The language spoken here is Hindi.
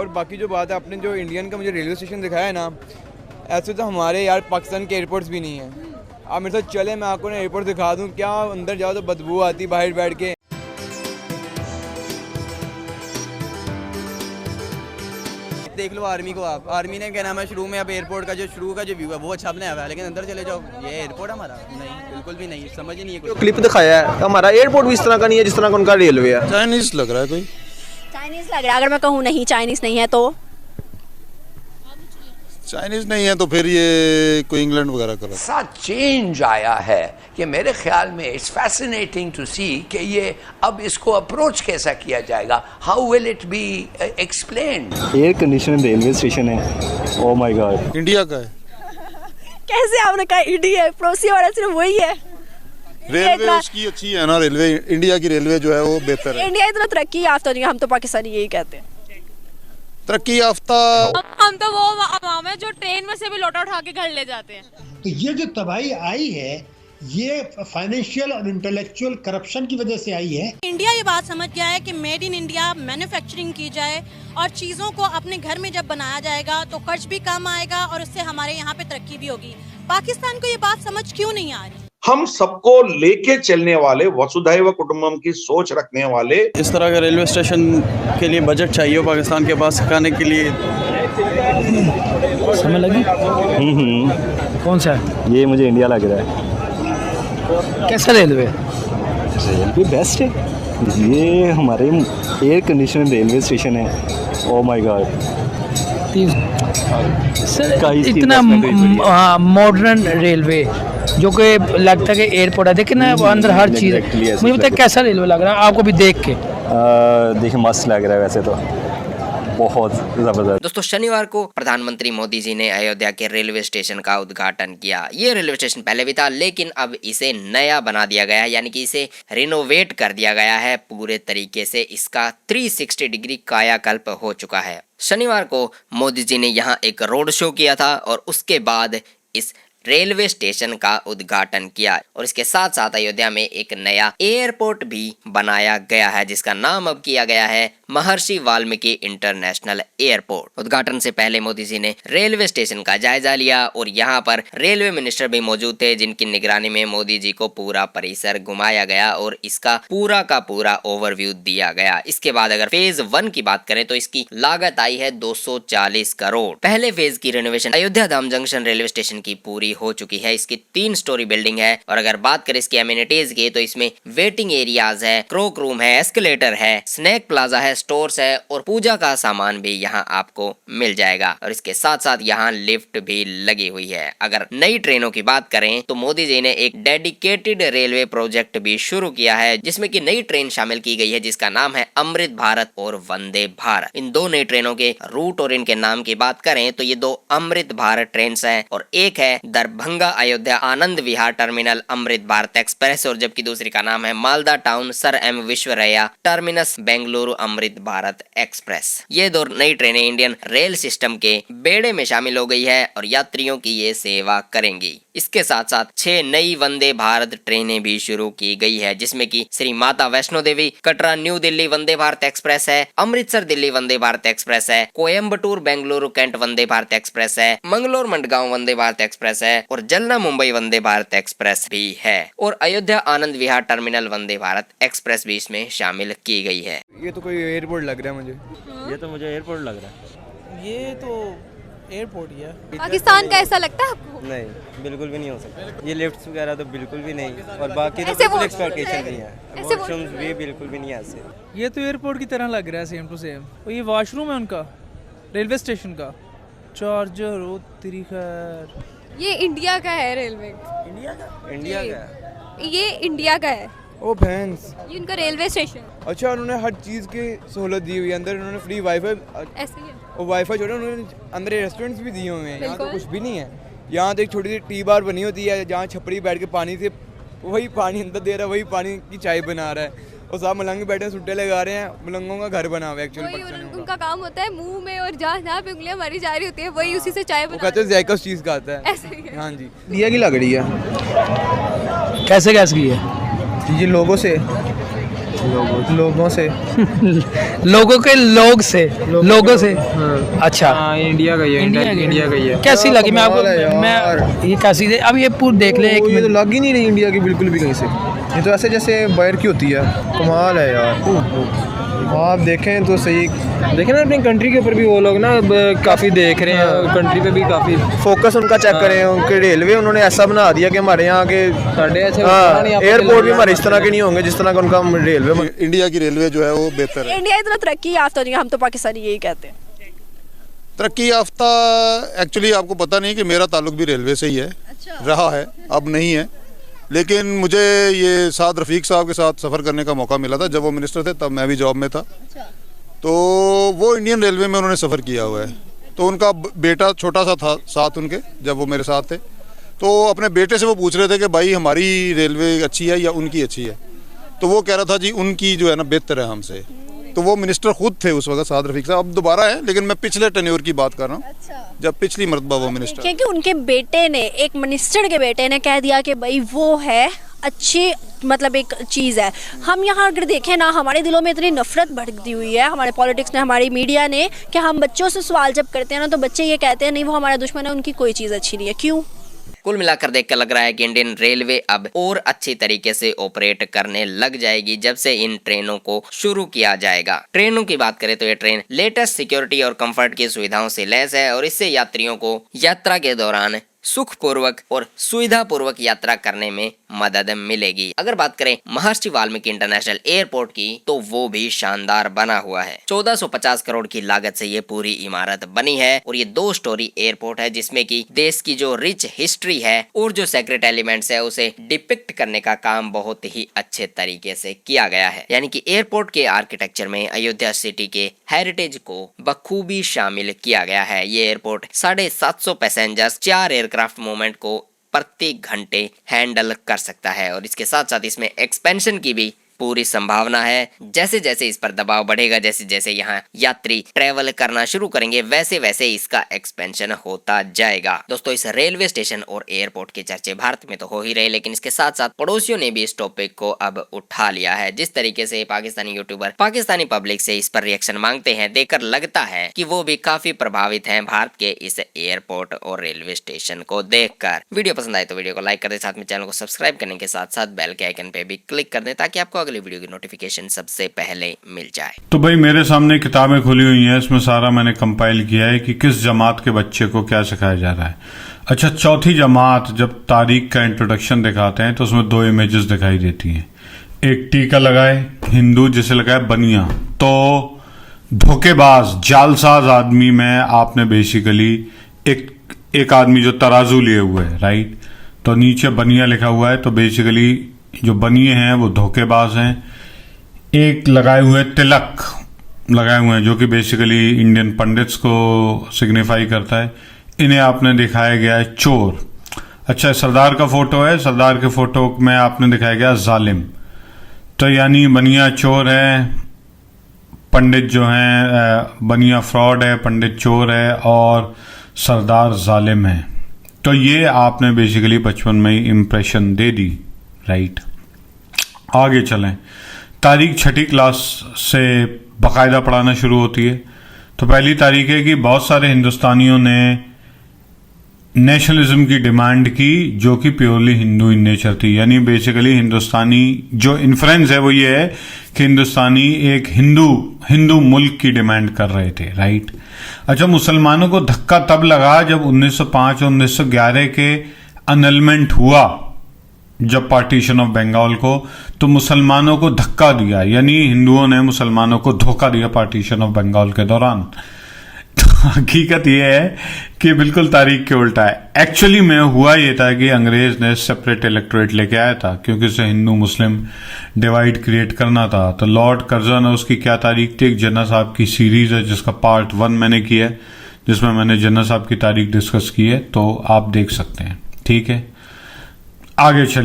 और बाकी जो बात है आपने जो इंडियन का मुझे रेलवे स्टेशन दिखाया है ना, ऐसे तो हमारे यार पाकिस्तान के एयरपोर्ट्स भी नहीं है। आप मेरे साथ चले, मैं आपको ना एयरपोर्ट दिखा दूँ, क्या अंदर जाओ तो बदबू आती बाहर बैठ के। देख लो आर्मी को, आप आर्मी ने क्या नाम है शुरू में, अब एयरपोर्ट का जो व्यू है वो अच्छा बनाया हुआ है, लेकिन अंदर चले जाओ ये एयरपोर्ट हमारा नहीं, बिल्कुल भी नहीं, समझ ही नहीं है कुछ। क्लिप दिखाया है हमारा एयरपोर्ट भी इस तरह का नहीं है जिस तरह का उनका रेलवे है। चाइनीज लग रहा है, कोई चाइनीज लग रहा है। अगर मैं कहूँ नहीं चाइनीज नहीं है तो चाइनीज नहीं है तो फिर ये कोई इंग्लैंड वगैरह का ऐसा चेंज आया है कि मेरे ख्याल में इट्स फैसिनेटिंग टू सी कि ये अब इसको अप्रोच कैसा किया जाएगा, how will it be explained. Air condition railway station है, ओह माय गॉड। इंडिया का है। कैसे आपने कहा इंडिया है? पड़ोसी वाला सिर्फ वही है। रेलवे उसकी अच्छी है ना, रेलवे इंडिया की रेलवे जो है वो बेहतर है। इंडिया इतना तरक्की याफ्ता नहीं है, हम तो पाकिस्तानी यही कहते हैं तरक्की याफ्ता। हम तो वो अवाम है जो ट्रेन में से भी लोटा उठा के घर ले जाते हैं। तो ये जो तबाही आई है ये फाइनेंशियल और इंटेलेक्चुअल करप्शन की वजह से आई है। इंडिया ये बात समझ गया है कि मेड इन इंडिया मैन्युफैक्चरिंग की जाए और चीज़ों को अपने घर में जब बनाया जाएगा तो खर्च भी कम आएगा और उससे हमारे यहाँ पे तरक्की भी होगी। पाकिस्तान को ये बात समझ क्यों नहीं आ रही? हम सबको लेके चलने वाले, वसुधैव कुटुंबकम की सोच रखने वाले। इस तरह का रेलवे स्टेशन के लिए बजट चाहिए पाकिस्तान के पास सिखाने के लिए। समय लगी। कौन सा है? ये मुझे इंडिया लग रहा है। कैसा रेलवे? रेलवे बेस्ट है, ये हमारे एयर कंडीशन रेलवे स्टेशन है, ओह माय गॉड। इतना मॉडर्न रेलवे जो कि लगता है कि एयरपोर्ट है, देखिए ना अंदर हर चीज़ है। मुझे बताया कैसा रेलवे लग रहा है आपको भी देख के? देखिए मस्त लग रहा है वैसे तो, बहुत जबरदस्त। दोस्तों शनिवार को प्रधानमंत्री मोदी जी ने अयोध्या के रेलवे स्टेशन का उद्घाटन किया। ये रेलवे स्टेशन पहले भी था लेकिन अब इसे नया बना दिया गया है, यानी कि इसे रिनोवेट कर दिया गया है पूरे तरीके से। इसका 360 डिग्री कायाकल्प हो चुका है। शनिवार को मोदी जी ने यहाँ एक रोड शो किया था और उसके बाद इस रेलवे स्टेशन का उद्घाटन किया और इसके साथ साथ अयोध्या में एक नया एयरपोर्ट भी बनाया गया है जिसका नाम अब किया गया है महर्षि वाल्मीकि इंटरनेशनल एयरपोर्ट। उद्घाटन से पहले मोदी जी ने रेलवे स्टेशन का जायजा लिया और यहाँ पर रेलवे मिनिस्टर भी मौजूद थे जिनकी निगरानी में मोदी जी को पूरा परिसर घुमाया गया और इसका पूरा का पूरा ओवरव्यू दिया गया। इसके बाद अगर फेज 1 की बात करें तो इसकी लागत आई है 240 करोड़। पहले फेज की रेनोवेशन अयोध्या धाम जंक्शन रेलवे स्टेशन की पूरी हो चुकी है। इसकी 3 स्टोरी बिल्डिंग है और अगर बात करें इसकी एमिनिटीज की तो इसमें वेटिंग एरियाज है, क्रोक रूम है, एस्केलेटर है, स्नैक प्लाजा है, स्टोर्स है और पूजा का सामान भी यहाँ आपको मिल जाएगा और इसके साथ साथ यहाँ लिफ्ट भी लगी हुई है। अगर नई ट्रेनों की बात करें तो मोदी जी ने एक डेडिकेटेड रेलवे प्रोजेक्ट भी शुरू किया है जिसमें कि नई ट्रेन शामिल की गई है जिसका नाम है अमृत भारत और वंदे भारत। इन 2 नई ट्रेनों के रूट और इनके नाम की बात करें तो ये 2 अमृत भारत ट्रेन है और एक है दरभंगा अयोध्या आनंद विहार टर्मिनल अमृत भारत एक्सप्रेस और जबकि दूसरी का नाम है Malda town Sir M Visvesvaraya terminus Bengaluru Amrit Bharat express. ये 2 नई ट्रेनें इंडियन रेल सिस्टम के बेड़े में शामिल हो गई है और यात्रियों की ये सेवा करेंगी। इसके साथ साथ 6 नई वंदे भारत ट्रेनें भी शुरू की गई है जिसमें कि श्री माता वैष्णो देवी कटरा न्यू दिल्ली वंदे भारत एक्सप्रेस है, अमृतसर दिल्ली वंदे भारत एक्सप्रेस है, कोयम्बटूर बेंगलुरु कैंट वंदे भारत एक्सप्रेस है, मंगलोर मडगांव वंदे भारत एक्सप्रेस है और जलना मुंबई वंदे भारत एक्सप्रेस भी है और अयोध्या आनंद विहार टर्मिनल वंदे भारत एक्सप्रेस भी इसमें शामिल की गई है। ये तो कोई एयरपोर्ट लग रहा है मुझे। ये तो मुझे एयरपोर्ट लग रहा है। ये तो एयरपोर्ट ही है। पाकिस्तान का ऐसा लगता है आपको? नहीं, बिल्कुल भी नहीं हो सकता। ये लिफ्ट्स वगैरह तो बिल्कुल भी नहीं और बाकी तो ऐसे बिल्कुल वो- एक्सपेक्टेशन नहीं है। ऐसे वो- वॉशरूम्स भी बिल्कुल भी नहीं है ऐसे। ये तो एयरपोर्ट की तरह लग रहा है सेम टू सेम। और ये वॉशरूम है उनका रेलवे स्टेशन का, चार्जर ओ तेरी खैर। ये इंडिया का है रेलवे। इंडिया का ये इंडिया का है, ओ फैंस, ये उनका रेलवे स्टेशन। अच्छा उन्होंने हर चीज़ की सहूलत दी हुई है। अंदर उन्होंने फ्री वाईफाई ऐसे ही है। और वाईफाई छोड़ा, उन्होंने अंदर रेस्टोरेंट्स भी दिए हुए हैं। यहाँ तो बिल्कुल। कुछ भी नहीं है। यहाँ तो एक छोटी सी टी बार बनी होती है जहाँ छपड़ी बैठ के पानी से वही पानी अंदर दे रहा है, वही पानी की चाय बना रहा है और साहब मलंग बैठे सुट्टे लगा रहे हैं। मलंगों का घर बना हुआ है एक्चुअली पाकिस्तान में। उनका काम होता है मुंह में और जहाँ पे उंगलियां मारी जा रही होती है वही उसी से चाय वो बना कहते हैं जायका उस चीज़ का आता है। ऐसे ही है। हाँ जी। इंडिया की लग रही है। कैसे गैस की है? ये लोगों से लोगों से लोगों के लोगों से अच्छा इंडिया का ही है, इंडिया का ही है। कैसी लगी? मैं आपको मैं ये कैसी थी अब ये पूरी देख ले। ये तो लग ही नहीं रही इंडिया की बिल्कुल भी कहीं से, ये तो ऐसे जैसे बाहर की होती है। कमाल है यार, आप देखें तो सही, देखें ना अपनी कंट्री के ऊपर भी वो लोग ना काफ़ी देख रहे हैं, कंट्री पे भी काफ़ी फोकस उनका चेक करें। उनके रेलवे उन्होंने ऐसा बना दिया कि हमारे यहाँ के एयरपोर्ट भी हमारे इस तरह के नहीं होंगे जिस तरह का उनका रेलवे। इंडिया की रेलवे जो है वो बेहतर है। इंडिया इतना तरक्की याफ्ता नहीं है, हम तो पाकिस्तानी यही कहते हैं। तरक्की याफ्ता एक्चुअली आपको पता नहीं कि मेरा ताल्लुक भी रेलवे से ही है। रहा है, अब नहीं है, लेकिन मुझे ये साथ रफ़ीक साहब के साथ सफ़र करने का मौका मिला था। जब वो मिनिस्टर थे तब मैं भी जॉब में था। तो वो इंडियन रेलवे में उन्होंने सफ़र किया हुआ है। तो उनका बेटा छोटा सा था साथ उनके, जब वो मेरे साथ थे, तो अपने बेटे से वो पूछ रहे थे कि भाई हमारी रेलवे अच्छी है या उनकी अच्छी है। तो वो कह रहा था जी उनकी जो है ना बेहतर है हमसे। तो वो मिनिस्टर खुद थे उस वक्त, साद रफ़ीक साहब। अब दोबारा है, लेकिन मैं पिछले टेन्योर की बात कर रहा हूँ, जब पिछली मरतबा वो मिनिस्टर। क्योंकि उनके बेटे ने, एक मिनिस्टर के बेटे ने कह दिया कि भाई वो है अच्छी, मतलब एक चीज़ है। हम यहाँ अगर देखें ना, हमारे दिलों में इतनी नफरत भड़कती हुई है, हमारे पॉलिटिक्स ने, हमारी मीडिया ने, कि हम बच्चों से सवाल जब करते हैं ना तो बच्चे ये कहते हैं नहीं वो हमारा दुश्मन है, उनकी कोई चीज़ अच्छी नहीं है। क्यों? कुल मिलाकर देखकर लग रहा है कि इंडियन रेलवे अब और अच्छी तरीके से ऑपरेट करने लग जाएगी जब से इन ट्रेनों को शुरू किया जाएगा। ट्रेनों की बात करें तो ये ट्रेन लेटेस्ट सिक्योरिटी और कंफर्ट की सुविधाओं से लैस है और इससे यात्रियों को यात्रा के दौरान सुखपूर्वक और सुविधापूर्वक यात्रा करने में मदद मिलेगी। अगर बात करें महर्षि वाल्मीकि इंटरनेशनल एयरपोर्ट की तो वो भी शानदार बना हुआ है। 1450 करोड़ की लागत से ये पूरी इमारत बनी है और ये 2 स्टोरी एयरपोर्ट है जिसमें की देश की जो रिच हिस्ट्री है और जो सेक्रेट एलिमेंट्स है उसे डिपिक्ट करने का काम बहुत ही अच्छे तरीके से किया गया है। यानी कि एयरपोर्ट के आर्किटेक्चर में अयोध्या सिटी के हेरिटेज को बखूबी शामिल किया गया है। ये एयरपोर्ट 750 पैसेंजर्स 4 एयरक्राफ्ट मूवमेंट को प्रति घंटे हैंडल कर सकता है और इसके साथ साथ इसमें एक्सपेंशन की भी पूरी संभावना है। जैसे जैसे इस पर दबाव बढ़ेगा, जैसे जैसे यहाँ यात्री ट्रेवल करना शुरू करेंगे, वैसे वैसे इसका एक्सपेंशन होता जाएगा। दोस्तों, इस रेलवे स्टेशन और एयरपोर्ट के चर्चे भारत में तो हो ही रहे, लेकिन इसके साथ साथ पड़ोसियों ने भी इस टॉपिक को अब उठा लिया है। जिस तरीके से पाकिस्तानी यूट्यूबर पाकिस्तानी पब्लिक से इस पर रिएक्शन मांगते हैं, देखकर लगता है कि वो भी काफी प्रभावित हैं भारत के इस एयरपोर्ट और रेलवे स्टेशन को देखकर। वीडियो पसंद आए तो वीडियो को लाइक कर दे, साथ में चैनल को सब्सक्राइब करने के साथ साथ बेल के आइकन पे भी क्लिक कर दे ताकि आपको अगले वीडियो की नोटिफिकेशन सबसे पहले मिल जाए। तो भाई मेरे सामने किताबें खुली हुई हैं, इसमें सारा मैंने कंपाइल किया है कि किस जमात के बच्चे को क्या सिखाया जा रहा है। अच्छा, चौथी जमात जब तारीख का इंट्रोडक्शन दिखाते हैं तो उसमें 2 इमेजेस दिखाई देती हैं। एक टीका लगाए हिंदू, जिसे लगाए बनिया, तो धोखेबाज जालसाज आदमी में आपने बेसिकली एक आदमी जो तराजू लिए हुए है, राइट, तो नीचे बनिया लिखा हुआ है, तो बेसिकली जो बनिए हैं वो धोखेबाज हैं। एक लगाए हुए तिलक लगाए हुए हैं जो कि बेसिकली इंडियन पंडित्स को सिग्निफाई करता है, इन्हें आपने दिखाया गया है चोर। अच्छा, सरदार का फोटो है, सरदार के फोटो में आपने दिखाया गया जालिम। तो यानी बनिया चोर है, पंडित जो हैं, बनिया फ्रॉड है, पंडित चोर है और सरदार जालिम है। तो ये आपने बेसिकली बचपन में ही इम्प्रेशन दे दी, राइट। आगे चलें, तारीख 6ठी क्लास से बाकायदा पढ़ाना शुरू होती है। तो पहली तारीख है कि बहुत सारे हिंदुस्तानियों ने नेशनलिज्म की डिमांड की जो कि प्योरली हिंदू इन नेचर थी। यानी बेसिकली हिंदुस्तानी जो इन्फ्रेंस है वो ये है कि हिंदुस्तानी एक हिंदू मुल्क की डिमांड कर रहे थे, राइट। अच्छा, मुसलमानों को धक्का तब लगा जब 1905 और 1911 के अनलमेंट हुआ, जब पार्टीशन ऑफ बंगाल को, तो मुसलमानों को धक्का दिया, यानी हिंदुओं ने मुसलमानों को धोखा दिया पार्टीशन ऑफ बंगाल के दौरान। तो हकीकत यह है कि बिल्कुल तारीख के उल्टा है। एक्चुअली में हुआ ये था कि अंग्रेज ने सेपरेट इलेक्टोरेट लेके आया था क्योंकि उसे हिंदू मुस्लिम डिवाइड क्रिएट करना था। तो लॉर्ड कर्जन, उसकी क्या तारीख थी, एक जिन्ना साहब की सीरीज है जिसका पार्ट 1 मैंने किया है, जिसमें मैंने जिन्ना साहब की तारीख डिस्कस की है, तो आप देख सकते हैं, ठीक है। आगे चलिए।